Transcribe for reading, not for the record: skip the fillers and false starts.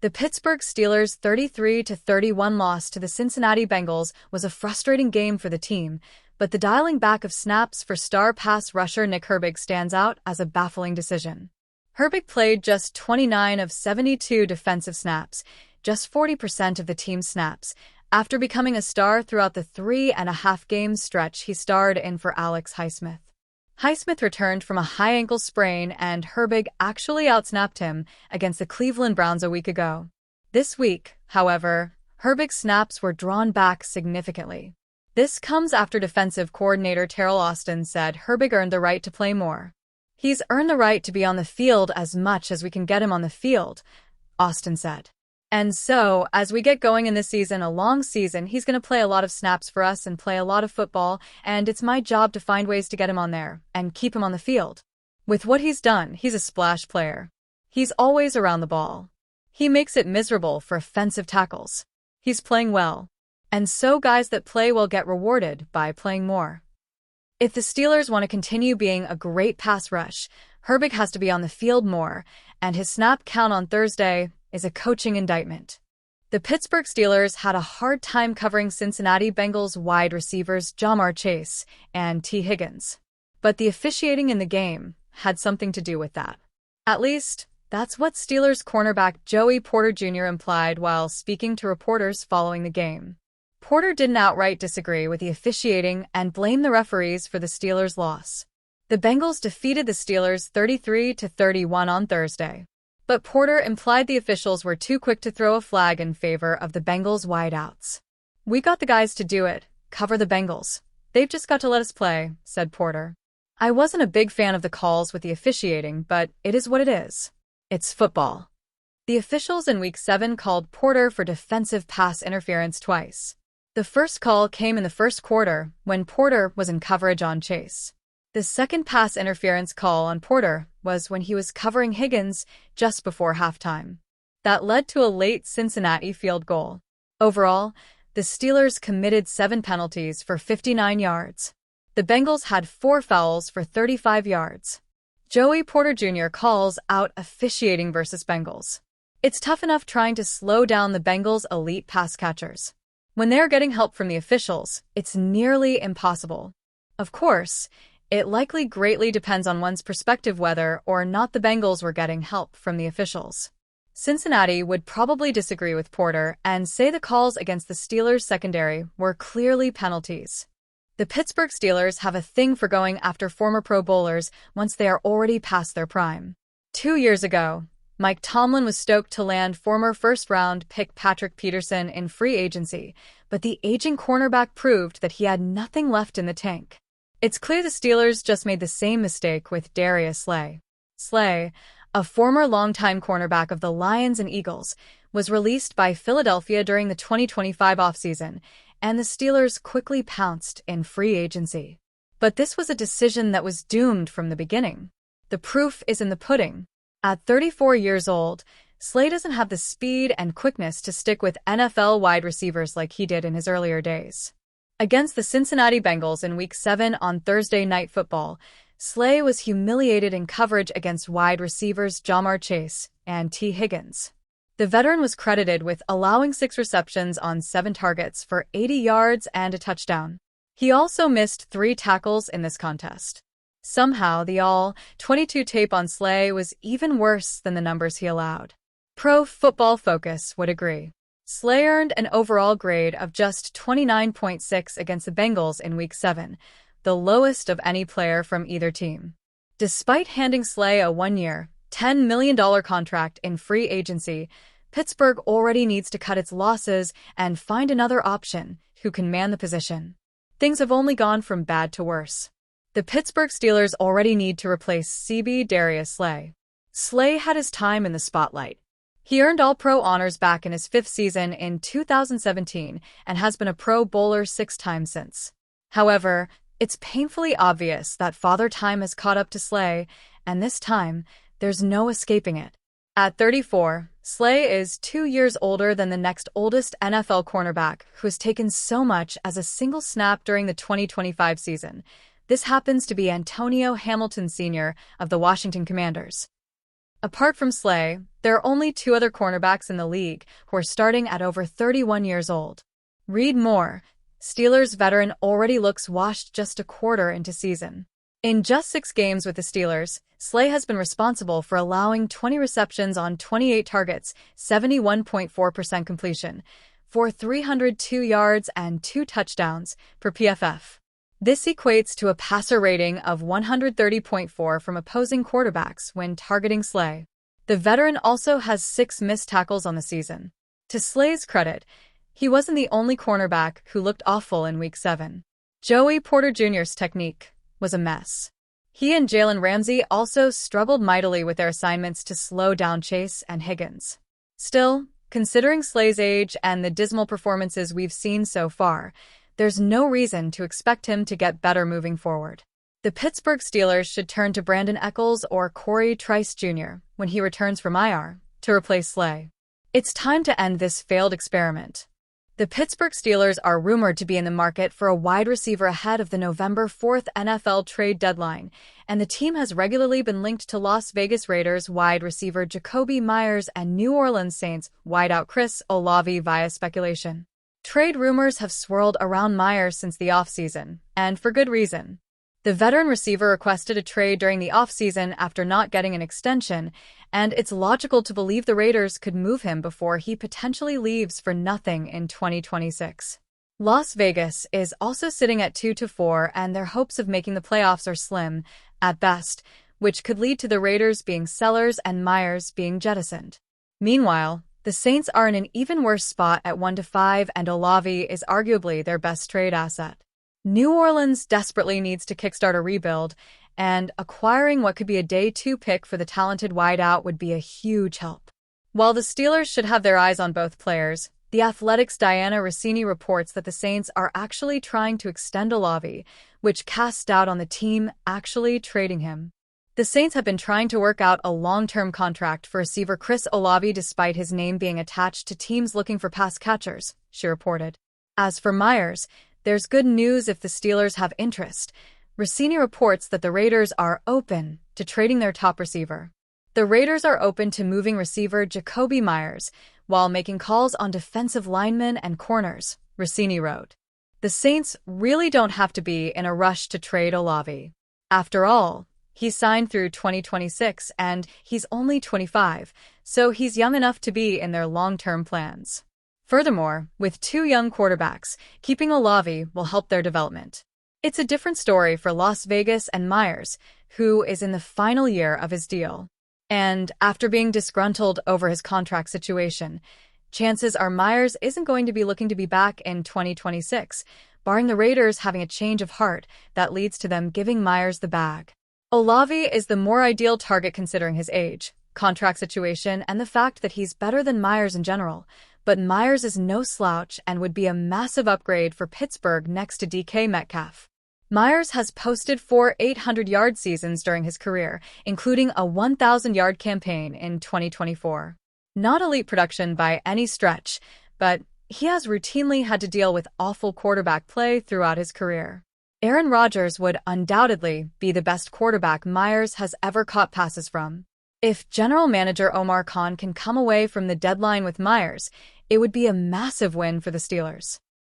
The Pittsburgh Steelers' 33-31 loss to the Cincinnati Bengals was a frustrating game for the team, but the dialing back of snaps for star pass rusher Nick Herbig stands out as a baffling decision. Herbig played just 29 of 72 defensive snaps, just 40% of the team's snaps, after becoming a star throughout the 3.5-game stretch he starred in for Alex Highsmith. Highsmith returned from a high ankle sprain, and Herbig actually outsnapped him against the Cleveland Browns a week ago. This week, however, Herbig's snaps were drawn back significantly. This comes after defensive coordinator Teryl Austin said Herbig earned the right to play more. "He's earned the right to be on the field as much as we can get him on the field," Austin said. "And so, as we get going in this season, a long season, he's going to play a lot of snaps for us and play a lot of football, and it's my job to find ways to get him on there and keep him on the field. With what he's done, he's a splash player. He's always around the ball. He makes it miserable for offensive tackles. He's playing well. And so guys that play well get rewarded by playing more." If the Steelers want to continue being a great pass rush, Herbig has to be on the field more, and his snap count on Thursday is a coaching indictment. The Pittsburgh Steelers had a hard time covering Cincinnati Bengals wide receivers Ja'Marr Chase and T. Higgins. But the officiating in the game had something to do with that. At least, that's what Steelers cornerback Joey Porter Jr. implied while speaking to reporters following the game. Porter didn't outright disagree with the officiating and blamed the referees for the Steelers' loss. The Bengals defeated the Steelers 33-31 on Thursday. But Porter implied the officials were too quick to throw a flag in favor of the Bengals' wideouts. "We got the guys to do it, cover the Bengals. They've just got to let us play," said Porter. "I wasn't a big fan of the calls with the officiating, but it is what it is. It's football." The officials in Week 7 called Porter for defensive pass interference twice. The first call came in the first quarter, when Porter was in coverage on Chase. The second pass interference call on Porter was when he was covering Higgins just before halftime. That led to a late Cincinnati field goal. Overall, the Steelers committed 7 penalties for 59 yards. The Bengals had 4 fouls for 35 yards. Joey Porter Jr. calls out officiating versus Bengals. "It's tough enough trying to slow down the Bengals' elite pass catchers. When they're getting help from the officials, it's nearly impossible. Of course, it likely greatly depends on one's perspective whether or not the Bengals were getting help from the officials." Cincinnati would probably disagree with Porter and say the calls against the Steelers' secondary were clearly penalties. The Pittsburgh Steelers have a thing for going after former Pro Bowlers once they are already past their prime. 2 years ago, Mike Tomlin was stoked to land former first-round pick Patrick Peterson in free agency, but the aging cornerback proved that he had nothing left in the tank. It's clear the Steelers just made the same mistake with Darius Slay. Slay, a former longtime cornerback of the Lions and Eagles, was released by Philadelphia during the 2025 offseason, and the Steelers quickly pounced in free agency. But this was a decision that was doomed from the beginning. The proof is in the pudding. At 34 years old, Slay doesn't have the speed and quickness to stick with NFL wide receivers like he did in his earlier days. Against the Cincinnati Bengals in Week 7 on Thursday Night Football, Slay was humiliated in coverage against wide receivers Ja'Marr Chase and T. Higgins. The veteran was credited with allowing 6 receptions on 7 targets for 80 yards and a touchdown. He also missed 3 tackles in this contest. Somehow, the all-22 tape on Slay was even worse than the numbers he allowed. Pro Football Focus would agree. Slay earned an overall grade of just 29.6 against the Bengals in Week 7, the lowest of any player from either team. Despite handing Slay a 1-year, $10 million contract in free agency, Pittsburgh already needs to cut its losses and find another option who can man the position. Things have only gone from bad to worse. The Pittsburgh Steelers already need to replace CB Darius Slay. Slay had his time in the spotlight. He earned All-Pro honors back in his 5th season in 2017 and has been a Pro Bowler 6 times since. However, it's painfully obvious that Father Time has caught up to Slay, and this time, there's no escaping it. At 34, Slay is 2 years older than the next oldest NFL cornerback who has taken so much as a single snap during the 2025 season. This happens to be Antonio Hamilton Sr. of the Washington Commanders. Apart from Slay, there are only two other cornerbacks in the league who are starting at over 31 years old. Read more. Steelers veteran already looks washed just a quarter into season. In just 6 games with the Steelers, Slay has been responsible for allowing 20 receptions on 28 targets, 71.4% completion, for 302 yards and 2 touchdowns per PFF. This equates to a passer rating of 130.4 from opposing quarterbacks when targeting Slay. The veteran also has 6 missed tackles on the season. To Slay's credit, he wasn't the only cornerback who looked awful in Week 7. Joey Porter Jr.'s technique was a mess. He and Jalen Ramsey also struggled mightily with their assignments to slow down Chase and Higgins. Still, considering Slay's age and the dismal performances we've seen so far, there's no reason to expect him to get better moving forward. The Pittsburgh Steelers should turn to Brandon Echols or Corey Trice Jr. when he returns from IR to replace Slay. It's time to end this failed experiment. The Pittsburgh Steelers are rumored to be in the market for a wide receiver ahead of the November 4th NFL trade deadline, and the team has regularly been linked to Las Vegas Raiders wide receiver Jakobi Meyers and New Orleans Saints wideout Chris Olave via speculation. Trade rumors have swirled around Meyers since the offseason, and for good reason. The veteran receiver requested a trade during the offseason after not getting an extension, and it's logical to believe the Raiders could move him before he potentially leaves for nothing in 2026. Las Vegas is also sitting at 2-4, and their hopes of making the playoffs are slim, at best, which could lead to the Raiders being sellers and Meyers being jettisoned. Meanwhile, the Saints are in an even worse spot at 1-5, and Olave is arguably their best trade asset. New Orleans desperately needs to kickstart a rebuild, and acquiring what could be a day 2 pick for the talented wideout would be a huge help. While the Steelers should have their eyes on both players, The Athletic's Diana Rossini reports that the Saints are actually trying to extend Olave, which casts doubt on the team actually trading him. The Saints have been trying to work out a long-term contract for receiver Chris Olave despite his name being attached to teams looking for pass catchers, she reported. As for Meyers, there's good news if the Steelers have interest. Rossini reports that the Raiders are open to trading their top receiver. The Raiders are open to moving receiver Jakobi Meyers, while making calls on defensive linemen and corners, Rossini wrote. The Saints really don't have to be in a rush to trade Olave. After all, he signed through 2026 and he's only 25, so he's young enough to be in their long-term plans. Furthermore, with 2 young quarterbacks, keeping Olave will help their development. It's a different story for Las Vegas and Meyers, who is in the final year of his deal. And after being disgruntled over his contract situation, chances are Meyers isn't going to be looking to be back in 2026, barring the Raiders having a change of heart that leads to them giving Meyers the bag. Olave is the more ideal target considering his age, contract situation, and the fact that he's better than Meyers in general, but Meyers is no slouch and would be a massive upgrade for Pittsburgh next to DK Metcalf. Meyers has posted 4 800-yard seasons during his career, including a 1,000-yard campaign in 2024. Not elite production by any stretch, but he has routinely had to deal with awful quarterback play throughout his career. Aaron Rodgers would undoubtedly be the best quarterback Meyers has ever caught passes from. If general manager Omar Khan can come away from the deadline with Meyers, it would be a massive win for the Steelers.